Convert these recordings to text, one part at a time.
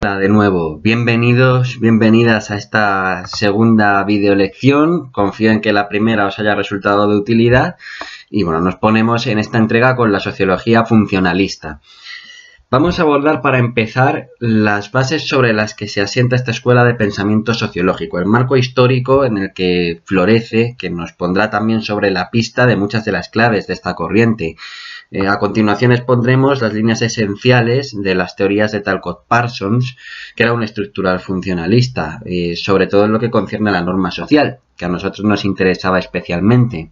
Hola de nuevo, bienvenidos, bienvenidas a esta segunda videolección. Confío en que la primera os haya resultado de utilidad y bueno, nos ponemos en esta entrega con la sociología funcionalista. Vamos a abordar para empezar las bases sobre las que se asienta esta escuela de pensamiento sociológico, el marco histórico en el que florece, que nos pondrá también sobre la pista de muchas de las claves de esta corriente. A continuación expondremos las líneas esenciales de las teorías de Talcott Parsons, que era un estructural funcionalista, sobre todo en lo que concierne a la norma social, que a nosotros nos interesaba especialmente.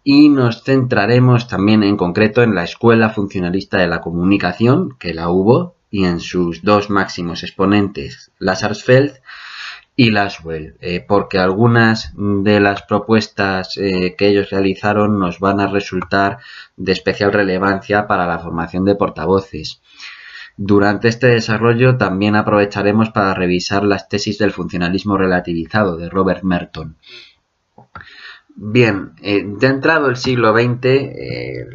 Y nos centraremos también en concreto en la escuela funcionalista de la comunicación, que la hubo, y en sus dos máximos exponentes, Lazarsfeld y Lasswell, porque algunas de las propuestas que ellos realizaron nos van a resultar de especial relevancia para la formación de portavoces. Durante este desarrollo también aprovecharemos para revisar las tesis del funcionalismo relativizado de Robert Merton. Bien, ya entrado el siglo XX,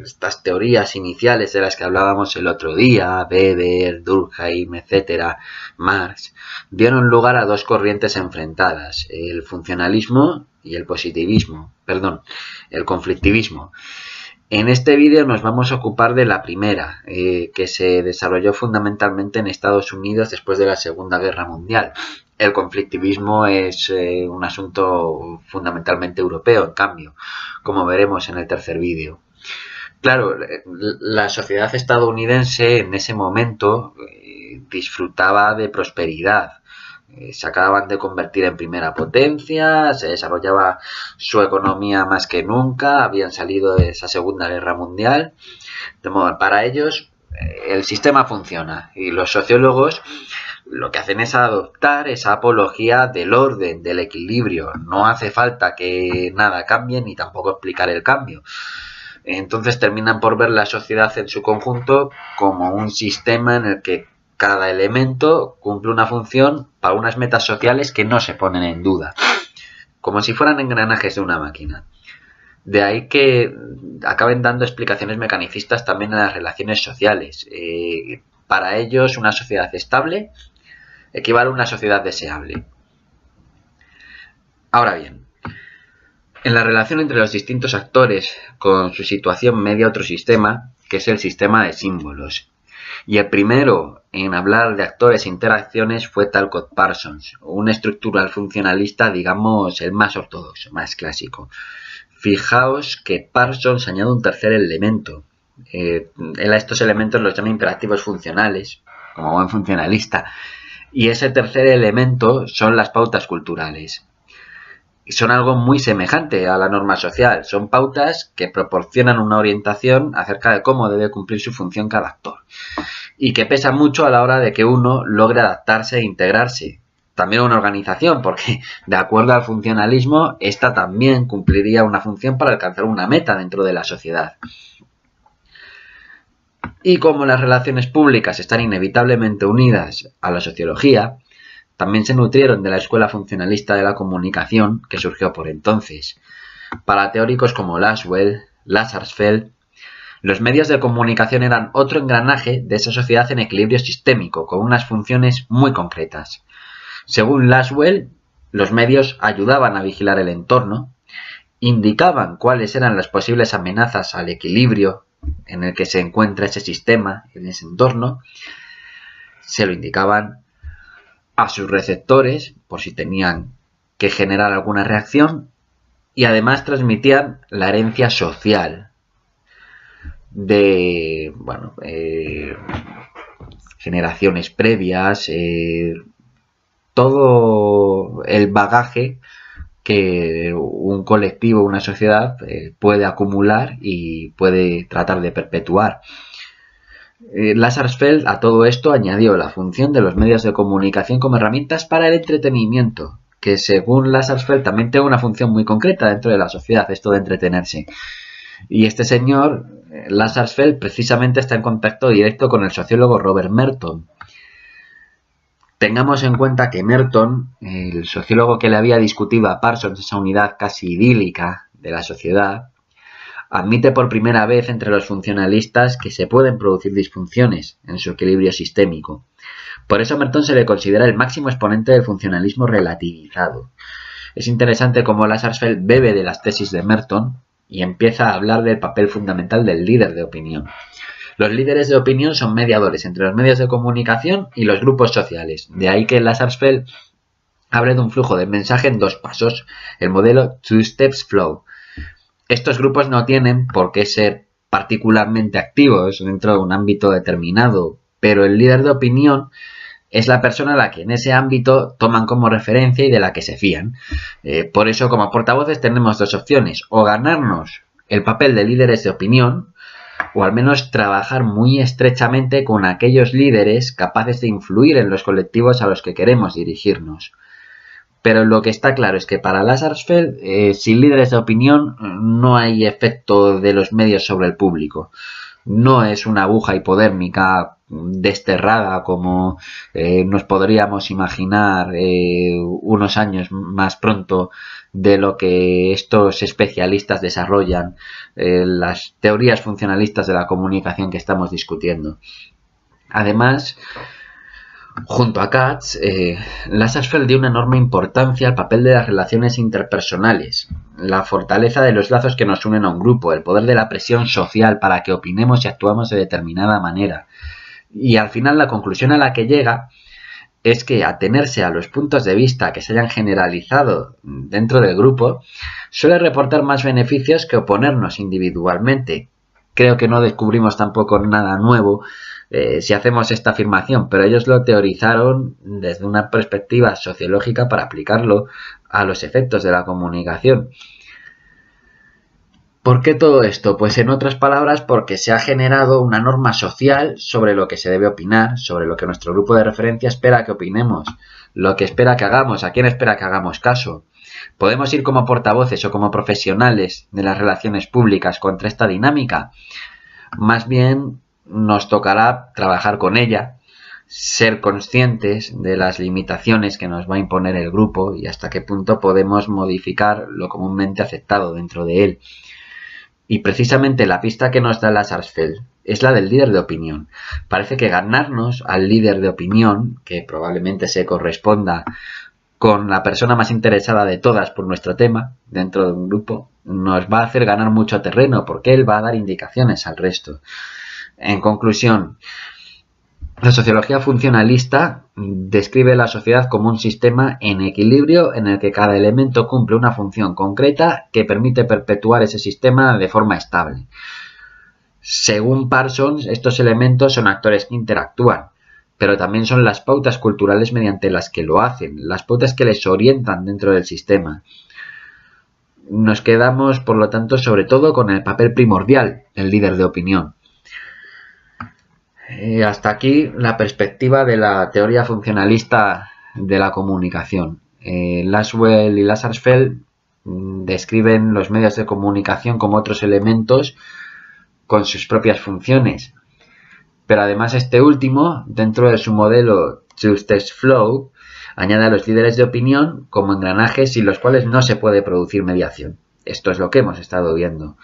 estas teorías iniciales de las que hablábamos el otro día, Weber, Durkheim, etcétera, Marx, dieron lugar a dos corrientes enfrentadas, el funcionalismo y el el conflictivismo. En este vídeo nos vamos a ocupar de la primera, que se desarrolló fundamentalmente en Estados Unidos después de la Segunda Guerra Mundial. El conflictivismo es un asunto fundamentalmente europeo, en cambio, como veremos en el tercer vídeo. Claro, la sociedad estadounidense en ese momento disfrutaba de prosperidad. Se acababan de convertir en primera potencia, se desarrollaba su economía más que nunca, habían salido de esa Segunda Guerra Mundial. De modo, para ellos el sistema funciona y los sociólogos lo que hacen es adoptar esa apología del orden, del equilibrio. No hace falta que nada cambie ni tampoco explicar el cambio. Entonces terminan por ver la sociedad en su conjunto como un sistema en el que cada elemento cumple una función para unas metas sociales que no se ponen en duda, como si fueran engranajes de una máquina. De ahí que acaben dando explicaciones mecanicistas también en las relaciones sociales. Para ellos, una sociedad estable equivale a una sociedad deseable. Ahora bien, en la relación entre los distintos actores con su situación media otro sistema, que es el sistema de símbolos. Y el primero en hablar de actores e interacciones fue Talcott Parsons, un estructural funcionalista, digamos, el más ortodoxo, más clásico. Fijaos que Parsons añade un tercer elemento. Él a estos elementos los llama imperativos funcionales, como buen funcionalista. Y ese tercer elemento son las pautas culturales. Y son algo muy semejante a la norma social. Son pautas que proporcionan una orientación acerca de cómo debe cumplir su función cada actor. Y que pesan mucho a la hora de que uno logre adaptarse e integrarse. También una organización, porque de acuerdo al funcionalismo, esta también cumpliría una función para alcanzar una meta dentro de la sociedad. Y como las relaciones públicas están inevitablemente unidas a la sociología, también se nutrieron de la escuela funcionalista de la comunicación que surgió por entonces. Para teóricos como Lasswell, Lazarsfeld, los medios de comunicación eran otro engranaje de esa sociedad en equilibrio sistémico, con unas funciones muy concretas. Según Lasswell, los medios ayudaban a vigilar el entorno, indicaban cuáles eran las posibles amenazas al equilibrio en el que se encuentra ese sistema, en ese entorno, se lo indicaban a sus receptores por si tenían que generar alguna reacción y además transmitían la herencia social de generaciones previas, todo el bagaje que un colectivo, una sociedad puede acumular y puede tratar de perpetuar. Lazarsfeld a todo esto añadió la función de los medios de comunicación como herramientas para el entretenimiento, que según Lazarsfeld también tiene una función muy concreta dentro de la sociedad, esto de entretenerse. Y este señor, Lazarsfeld, precisamente está en contacto directo con el sociólogo Robert Merton. Tengamos en cuenta que Merton, el sociólogo que le había discutido a Parsons esa unidad casi idílica de la sociedad, admite por primera vez entre los funcionalistas que se pueden producir disfunciones en su equilibrio sistémico. Por eso a Merton se le considera el máximo exponente del funcionalismo relativizado. Es interesante cómo Lazarsfeld bebe de las tesis de Merton y empieza a hablar del papel fundamental del líder de opinión. Los líderes de opinión son mediadores entre los medios de comunicación y los grupos sociales. De ahí que Lazarsfeld hable de un flujo de mensaje en 2 pasos, el modelo Two Steps Flow. Estos grupos no tienen por qué ser particularmente activos dentro de un ámbito determinado, pero el líder de opinión es la persona a la que en ese ámbito toman como referencia y de la que se fían. Por eso, como portavoces, tenemos 2 opciones: o ganarnos el papel de líderes de opinión, o al menos trabajar muy estrechamente con aquellos líderes capaces de influir en los colectivos a los que queremos dirigirnos. Pero lo que está claro es que para Lazarsfeld, sin líderes de opinión, no hay efecto de los medios sobre el público. No es una aguja hipodérmica desterrada como nos podríamos imaginar unos años más pronto de lo que estos especialistas desarrollan las teorías funcionalistas de la comunicación que estamos discutiendo. Además, junto a Katz, Lazarsfeld dio una enorme importancia al papel de las relaciones interpersonales, la fortaleza de los lazos que nos unen a un grupo, el poder de la presión social para que opinemos y actuamos de determinada manera. Y al final la conclusión a la que llega es que atenerse a los puntos de vista que se hayan generalizado dentro del grupo suele reportar más beneficios que oponernos individualmente. Creo que no descubrimos tampoco nada nuevo si hacemos esta afirmación, pero ellos lo teorizaron desde una perspectiva sociológica para aplicarlo a los efectos de la comunicación. ¿Por qué todo esto? Pues en otras palabras, porque se ha generado una norma social sobre lo que se debe opinar, sobre lo que nuestro grupo de referencia espera que opinemos, lo que espera que hagamos, a quién espera que hagamos caso. ¿Podemos ir como portavoces o como profesionales de las relaciones públicas contra esta dinámica? Más bien nos tocará trabajar con ella, ser conscientes de las limitaciones que nos va a imponer el grupo y hasta qué punto podemos modificar lo comúnmente aceptado dentro de él. Y precisamente la pista que nos da Lazarsfeld es la del líder de opinión. Parece que ganarnos al líder de opinión, que probablemente se corresponda con la persona más interesada de todas por nuestro tema, dentro de un grupo, nos va a hacer ganar mucho terreno, porque él va a dar indicaciones al resto. En conclusión, la sociología funcionalista describe la sociedad como un sistema en equilibrio en el que cada elemento cumple una función concreta que permite perpetuar ese sistema de forma estable. Según Parsons, estos elementos son actores que interactúan, pero también son las pautas culturales mediante las que lo hacen, las pautas que les orientan dentro del sistema. Nos quedamos, por lo tanto, sobre todo con el papel primordial del líder de opinión. Hasta aquí la perspectiva de la teoría funcionalista de la comunicación. Lasswell y Lazarsfeld describen los medios de comunicación como otros elementos con sus propias funciones. Pero además este último, dentro de su modelo Two Steps Flow, añade a los líderes de opinión como engranajes sin los cuales no se puede producir mediación. Esto es lo que hemos estado viendo.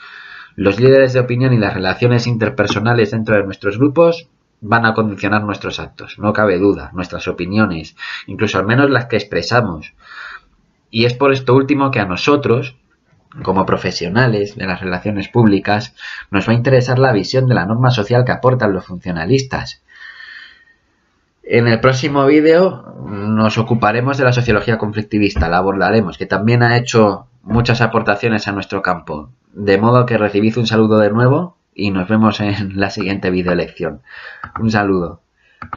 Los líderes de opinión y las relaciones interpersonales dentro de nuestros grupos van a condicionar nuestros actos, no cabe duda, nuestras opiniones, incluso al menos las que expresamos. Y es por esto último que a nosotros, como profesionales de las relaciones públicas, nos va a interesar la visión de la norma social que aportan los funcionalistas. En el próximo vídeo nos ocuparemos de la sociología conflictivista, la abordaremos, que también ha hecho muchas aportaciones a nuestro campo. De modo que recibid un saludo de nuevo y nos vemos en la siguiente videolección. Un saludo.